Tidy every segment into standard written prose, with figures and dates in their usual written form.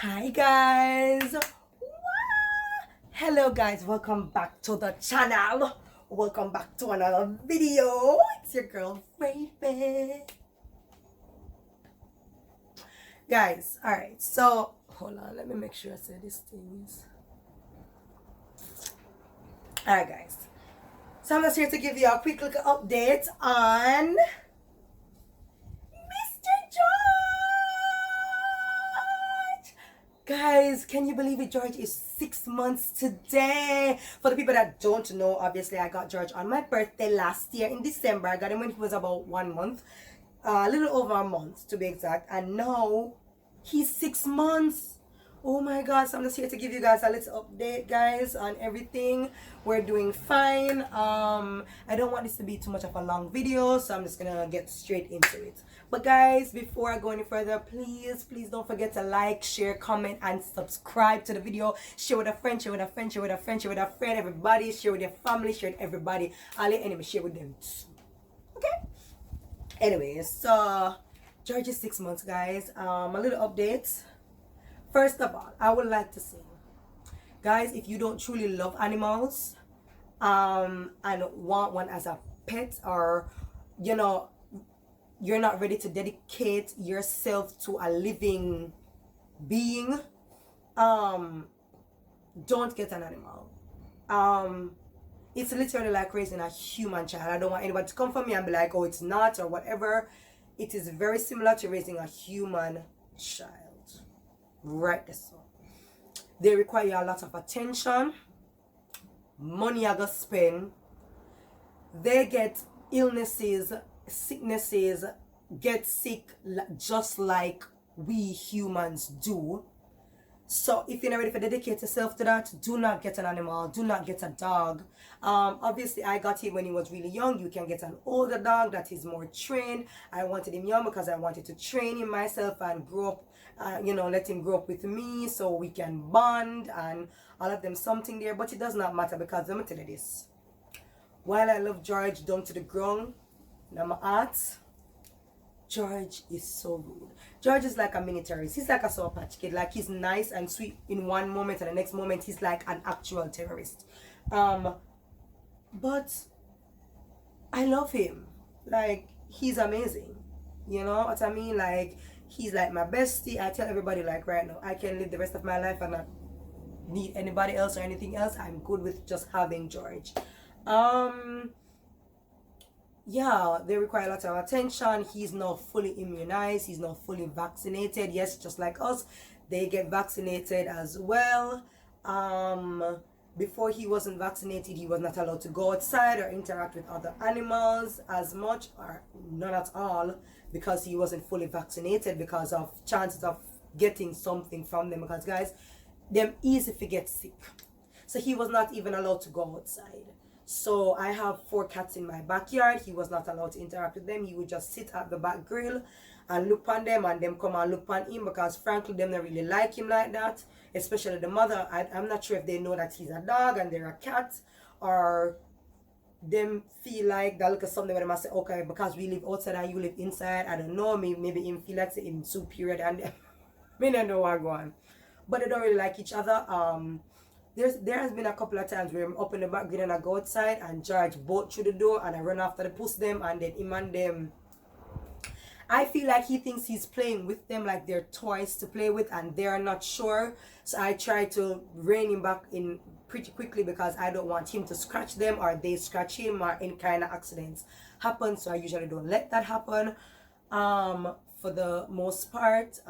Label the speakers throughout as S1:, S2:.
S1: Hi guys. Hello guys, welcome back to the channel. Welcome back to another video. It's your girl Raven. Guys, alright, so hold on, let me make sure I say these things. Alright guys. So I'm just here to give you a quick little update on Guys, can you believe it? George is 6 months today. For the people that don't know, obviously I got George on my birthday last year in December. I got him when he was about 1 month, a little over a month to be exact, and now he's 6 months. Oh my god, so I'm just here to give you guys a little update, guys, on everything. We're doing fine. I don't want this to be too much of a long video, so I'm just gonna get straight into it. But guys, before I go any further, please don't forget to like, share, comment, and subscribe to the video. Share with a friend, share with a friend, share with a friend, share with a friend, everybody. Share with your family, share with everybody. All your enemies, share with them too. Okay? Anyways, so George is 6 months, guys. A little update. First of all, I would like to say, guys, if you don't truly love animals, and want one as a pet, or you're not ready to dedicate yourself to a living being, don't get an animal. It's literally like raising a human child. I don't want anybody to come for me and be like, oh, it's not, or whatever. It is very similar to raising a human child. Right this one. They require a lot of attention, money I go spend. They get illnesses, sicknesses, get sick just like we humans do. So if you're not ready to dedicate yourself to that, do not get an animal, do not get a dog. Obviously I got him when he was really young. You can get an older dog that is more trained. I wanted him young because I wanted to train him myself and grow up, let him grow up with me so we can bond and all of them something there. But it does not matter, because let me tell you this. While I love George down to the ground in my heart, George is so rude. George is like a mini terrorist. He's like a Sour Patch Kid. Like, he's nice and sweet in one moment, and the next moment he's like an actual terrorist. But I love him. Like, he's amazing. You know what I mean? Like, he's like my bestie. I tell everybody, like, right now, I can live the rest of my life and not need anybody else or anything else. I'm good with just having George. Yeah, they require a lot of attention. He's not fully immunized. He's not fully vaccinated. Yes, just like us, they get vaccinated as well. Before he wasn't vaccinated, he was not allowed to go outside or interact with other animals as much, or not at all, because he wasn't fully vaccinated, because of chances of getting something from them, because guys, them easy to get sick. So he was not even allowed to go outside. So I have 4 cats in my backyard. He was not allowed to interact with them. He would just sit at the back grill and look on them, and them come and look on him, because frankly them don't really like him like that, especially the mother. I'm not sure if they know that he's a dog and they're a cat, or them feel like that look at something where they must say, okay, because we live outside and you live inside. I don't know, maybe him feel like him superior and them. I don't know what going on. But they don't really like each other. There has been a couple of times where I'm up in the back and I go outside and George bolt through the door and I run after the puss them, and then him and them, I feel like he thinks he's playing with them like they're toys to play with, and they're not sure. So I try to rein him back in pretty quickly, because I don't want him to scratch them or they scratch him, or any kind of accidents happen. So I usually don't let that happen. For the most part,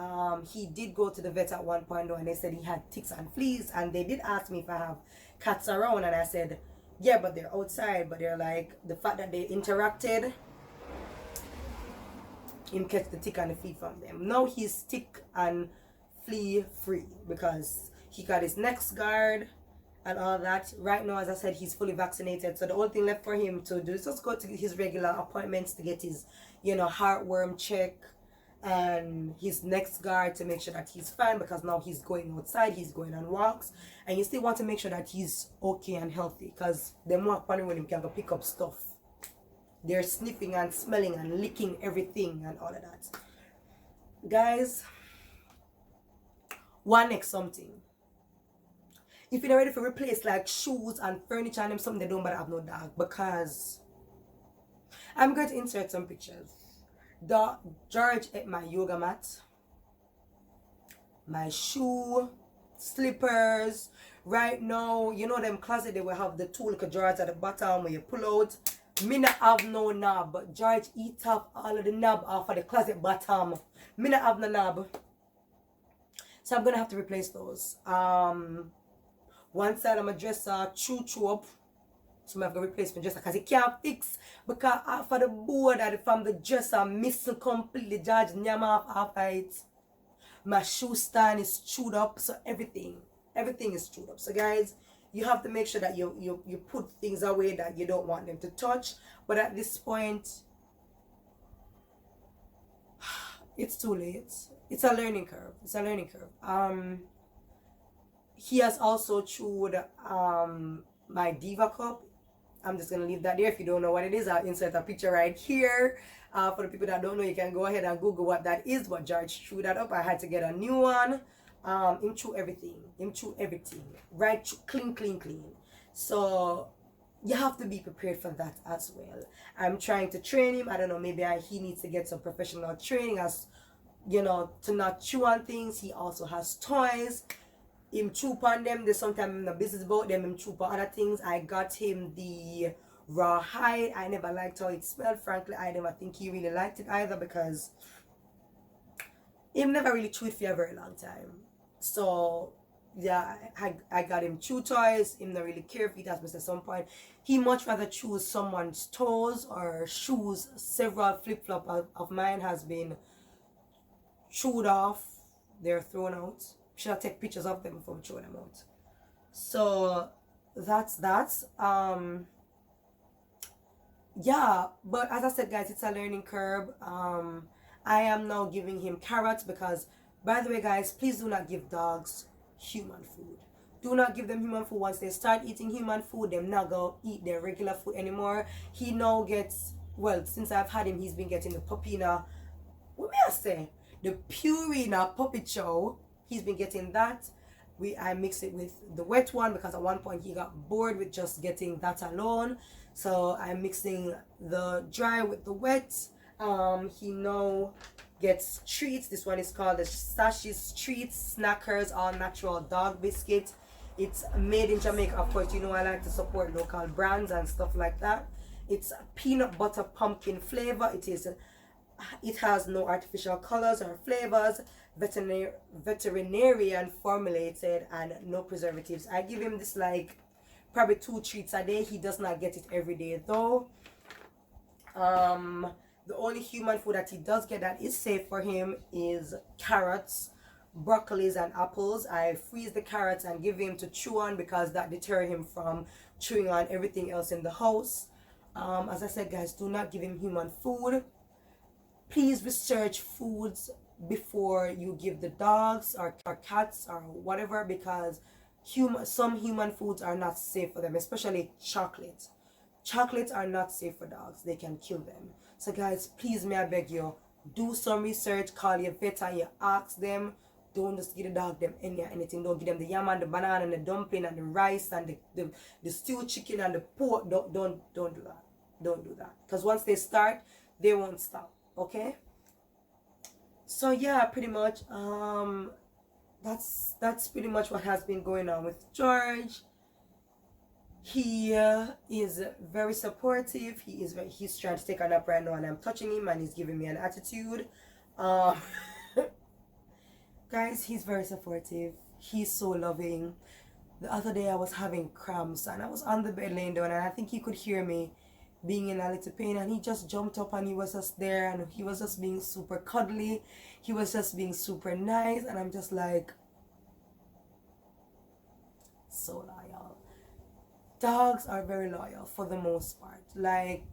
S1: he did go to the vet at one point though, and they said he had ticks and fleas, and they did ask me if I have cats around, and I said yeah, but they're outside. But they're like, the fact that they interacted, him catch the tick and the flea from them. Now he's tick and flea free because he got his next guard and all that. Right now, as I said, he's fully vaccinated, so the only thing left for him to do is just go to his regular appointments to get his heartworm check and his next guard, to make sure that he's fine, because now he's going outside, he's going on walks, and you still want to make sure that he's okay and healthy, because them walk on when him can go pick up stuff. They're sniffing and smelling and licking everything and all of that. Guys, one next something. If you're ready for replace like shoes and furniture and them something, they don't better have no dog, because I'm going to insert some pictures. George ate my yoga mat, my shoe, slippers. Right now, you know them closet, they will have the two little drawers at the bottom where you pull out. Me not have no knob, but George eat up all of the knob off of the closet bottom. Me not have no knob, so I'm gonna have to replace those. One side of my dresser chew up, so I have to replace my dresser because it can't fix, because half of the board from the dresser missing completely. George nyam off after it. My shoe stand is chewed up, so everything is chewed up. So guys, you have to make sure that you put things away that you don't want them to touch. But at this point, it's too late. It's a learning curve. He has also chewed my Diva cup. I'm just gonna leave that there. If you don't know what it is, I'll insert a picture right here. For the people that don't know, you can go ahead and Google what that is. But George chewed that up. I had to get a new one. Him chew everything. Right, clean. So you have to be prepared for that as well. I'm trying to train him. I don't know, maybe he needs to get some professional training, as you know, to not chew on things. He also has toys. Him chew on them. There's sometimes in the business about them, him chew on other things. I got him the rawhide. I never liked how it smelled. Frankly, I never think he really liked it either, because him never really chewed for a very long time. So yeah, I got him chew toys. Him not really care if he does, but at some point he much rather choose someone's toes or shoes. Several flip-flop of mine has been chewed off. They're thrown out. Should I take pictures of them before we throw them out? So that's that. Yeah, but as I said, guys, it's a learning curve. I am now giving him carrots, because, by the way, guys, please do not give dogs human food. Do not give them human food. Once they start eating human food, they're not gonna eat their regular food anymore. He now gets, well, since I've had him, he's been getting the Pupina, what may I say, the Purina Puppy Chow. He's been getting that. I mix it with the wet one, because at one point he got bored with just getting that alone. So I'm mixing the dry with the wet. He now gets treats. This one is called the Sashis Treats Snackers All Natural Dog Biscuit. It's made in Jamaica. Of course, you know I like to support local brands and stuff like that. It's peanut butter pumpkin flavor. It has no artificial colors or flavors, veterinarian formulated, and no preservatives. I give him this like probably 2 treats a day. He does not get it every day though. The only human food that he does get that is safe for him is carrots, broccolis, and apples. I freeze the carrots and give him to chew on, because that deters him from chewing on everything else in the house. As I said, guys, do not give him human food. Please research foods before you give the dogs or cats or whatever, because some human foods are not safe for them, especially chocolate. Chocolates are not safe for dogs. They can kill them. So guys, please, may I beg you, do some research, call your vet and you ask them. Don't just give the dog them anything. Don't give them the yam and the banana and the dumpling and the rice and the stewed chicken and the pork. Don't do that. Don't do that. Because once they start, they won't stop. Okay? So yeah, pretty much that's pretty much what has been going on with George. He is very supportive. He's trying to take a nap right now, and I'm touching him, and he's giving me an attitude. Guys, he's very supportive. He's so loving. The other day I was having cramps, and I was on the bed laying down, and I think he could hear me being in a little pain, and he just jumped up and he was just there, and he was just being super cuddly. He was just being super nice, and I'm just like, so loyal. Dogs are very loyal for the most part. Like,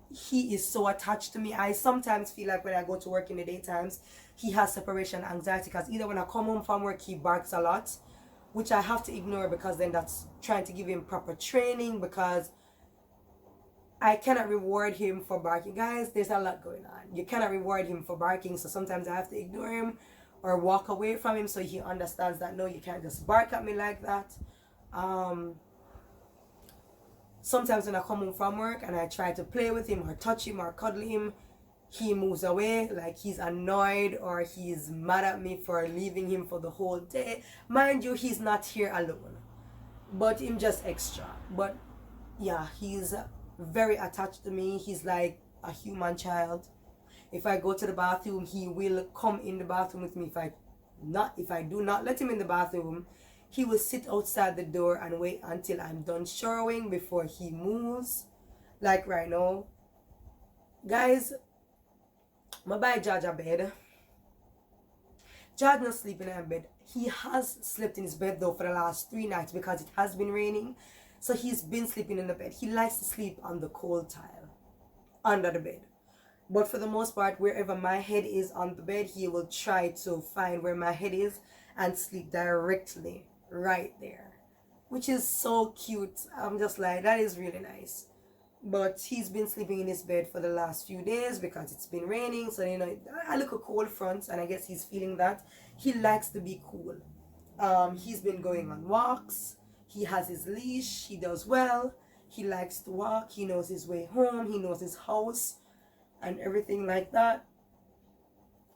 S1: he is so attached to me. I sometimes feel like when I go to work in the daytimes, he has separation anxiety, because either when I come home from work, he barks a lot, which I have to ignore, because then that's trying to give him proper training, because I cannot reward him for barking. Guys, there's a lot going on. You cannot reward him for barking, so sometimes I have to ignore him, or walk away from him, so he understands that no, you can't just bark at me like that. Sometimes when I come home from work and I try to play with him or touch him or cuddle him, he moves away like he's annoyed or he's mad at me for leaving him for the whole day. Mind you, he's not here alone, but him just extra. But yeah, he's very attached to me. He's like a human child. If I go to the bathroom, he will come in the bathroom with me. If I do not let him in the bathroom, he will sit outside the door and wait until I'm done showering before he moves. Like right now, guys, I buy George a bed. George not sleeping in bed. He has slept in his bed though for the last 3 nights because it has been raining. So he's been sleeping in the bed. He likes to sleep on the cold tile under the bed. But for the most part, wherever my head is on the bed, he will try to find where my head is and sleep directly right there, which is so cute. I'm just like, that is really nice. But he's been sleeping in his bed for the last few days because it's been raining. So, you know, I look a cold front, and I guess he's feeling that. He likes to be cool. He's been going on walks. He has his leash. He does well. He likes to walk. He knows his way home. He knows his house and everything like that.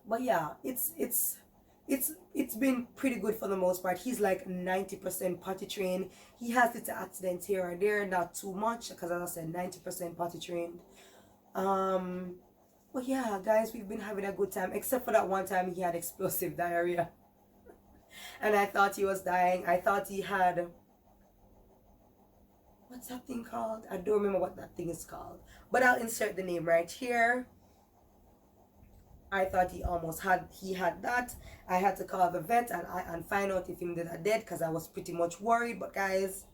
S1: But yeah, it's been pretty good for the most part. He's like 90% potty trained. He has little accidents here or there, not too much, because as I said, 90% potty trained. But yeah, guys, we've been having a good time, except for that one time he had explosive diarrhea. And I thought he was dying. I thought he had, what's that thing called? I don't remember what that thing is called, but I'll insert the name right here. I thought he had that. I had to call the vet and find out if he did a dead, because I was pretty much worried. But guys,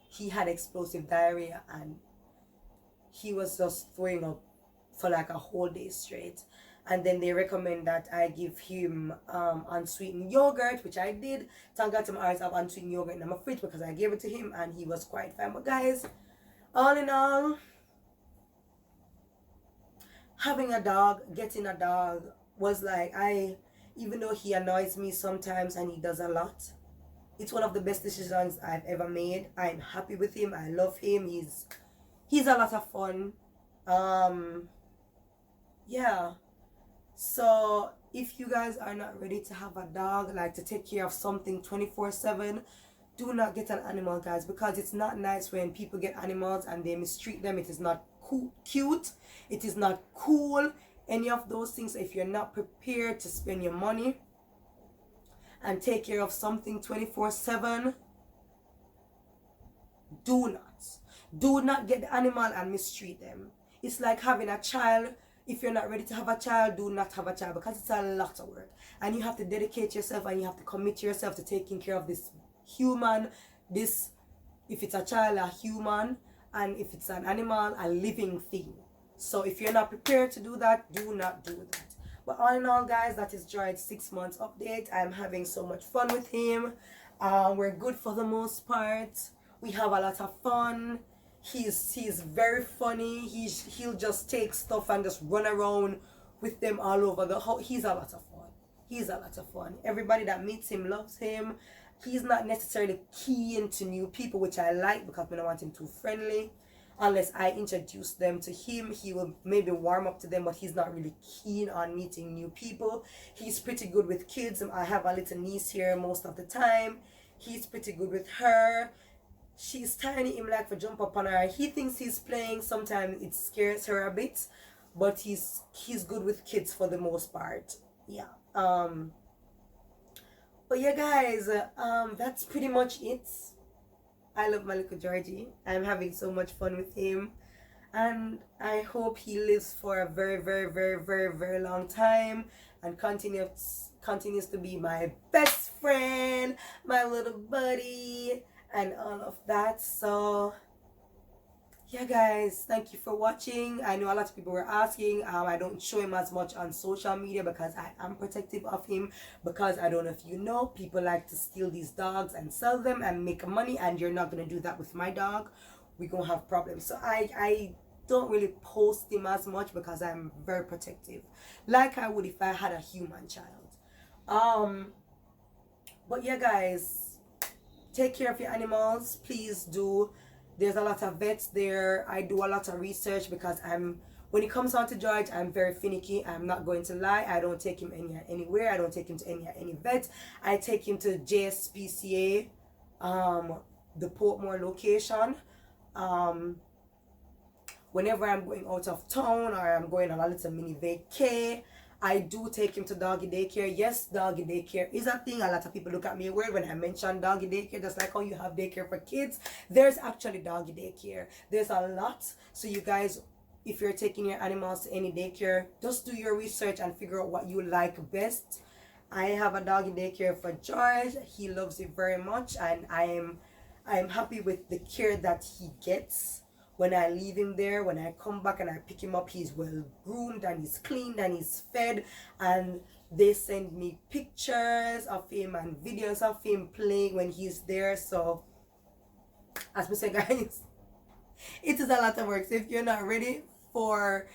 S1: he had explosive diarrhea and he was just throwing up for like a whole day straight. And then they recommend that I give him unsweetened yogurt, which I did. Thank God I always have unsweetened yogurt in my fridge because I gave it to him and he was quite fine. But guys, all in all, having a dog, getting a dog was like, even though he annoys me sometimes and he does a lot, it's one of the best decisions I've ever made. I'm happy with him. I love him. He's a lot of fun. Yeah. So if you guys are not ready to have a dog, like to take care of something 24/7, do not get an animal, guys, because it's not nice when people get animals and they mistreat them. It is not cute. It is not cool. Any of those things. If you're not prepared to spend your money and take care of something 24/7, do not get the animal and mistreat them. It's like having a child. If you're not ready to have a child, do not have a child, because it's a lot of work and you have to dedicate yourself and you have to commit yourself to taking care of this human, if it's a child, a human, and if it's an animal, a living thing. So if you're not prepared to do that, do not do that. But all in all, guys, that is Droid's 6 months update. I'm having so much fun with him. We're good for the most part. We have a lot of fun. He's very funny. He'll just take stuff and just run around with them all over the house. He's a lot of fun. Everybody that meets him loves him. He's not necessarily keen to new people, which I like, because I don't want him too friendly. Unless I introduce them to him, he will maybe warm up to them, but he's not really keen on meeting new people. He's pretty good with kids. I have a little niece here most of the time. He's pretty good with her. She's tiny, him like to jump up on her. He thinks he's playing. Sometimes it scares her a bit, but he's good with kids for the most part. Yeah. But yeah, guys, that's pretty much it. I love my little Georgie. I'm having so much fun with him, and I hope he lives for a very, very, very, very, very long time and continues to be my best friend, my little buddy, and all of that. So yeah, guys, thank you for watching. I know a lot of people were asking. I don't show him as much on social media because I am protective of him, because I don't know if you know, people like to steal these dogs and sell them and make money, and you're not gonna do that with my dog. We're gonna have problems. So I don't really post him as much because I'm very protective, like I would if I had a human child. But yeah, guys, take care of your animals, please do. There's a lot of vets there. I do a lot of research because when it comes down to George, I'm very finicky. I'm not going to lie. I don't take him anywhere. I don't take him to any vet. I take him to JSPCA, the Portmore location. Whenever I'm going out of town or I'm going on a little mini vacay, I do take him to doggy daycare. Yes, doggy daycare is a thing. A lot of people look at me weird when I mention doggy daycare, just like how you have daycare for kids. There's actually doggy daycare. There's a lot. So you guys, if you're taking your animals to any daycare, just do your research and figure out what you like best. I have a doggy daycare for George. He loves it very much, and I'm happy with the care that he gets. When I leave him there, when I come back and I pick him up, he's well groomed and he's cleaned and he's fed, and they send me pictures of him and videos of him playing when he's there. So as we say, guys, it is a lot of work. So if you're not ready for,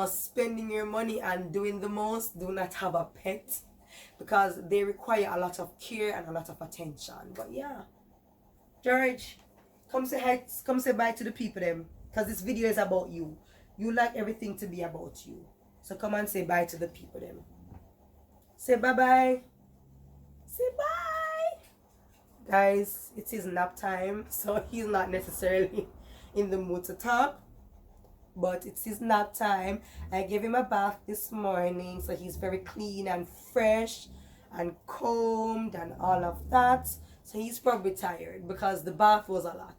S1: spending your money and doing the most, do not have a pet, because they require a lot of care and a lot of attention. But yeah, George, come say hi, come say bye to the people them, because this video is about you. You like everything to be about you. So come and say bye to the people them. Say bye-bye. Say bye. Guys, it is nap time, so he's not necessarily in the mood to talk, but it is nap time. I gave him a bath this morning, so he's very clean and fresh and combed and all of that. So he's probably tired because the bath was a lot.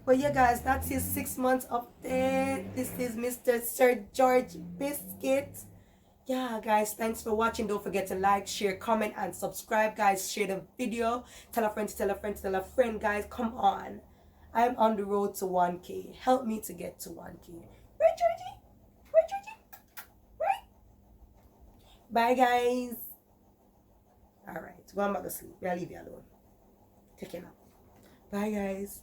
S1: But yeah, guys, that's his 6 months update. This is Mr. Sir George Biscuit. Yeah, guys, thanks for watching. Don't forget to like, share, comment, and subscribe, guys. Share the video. Tell a friend to tell a friend to tell a friend, guys. Come on. I'm on the road to 1K. Help me to get to 1K. Right, Georgie? Right, Georgie? Right? Bye, guys. All right. Go on back to sleep. I'll leave you alone. Take care now. Bye, guys.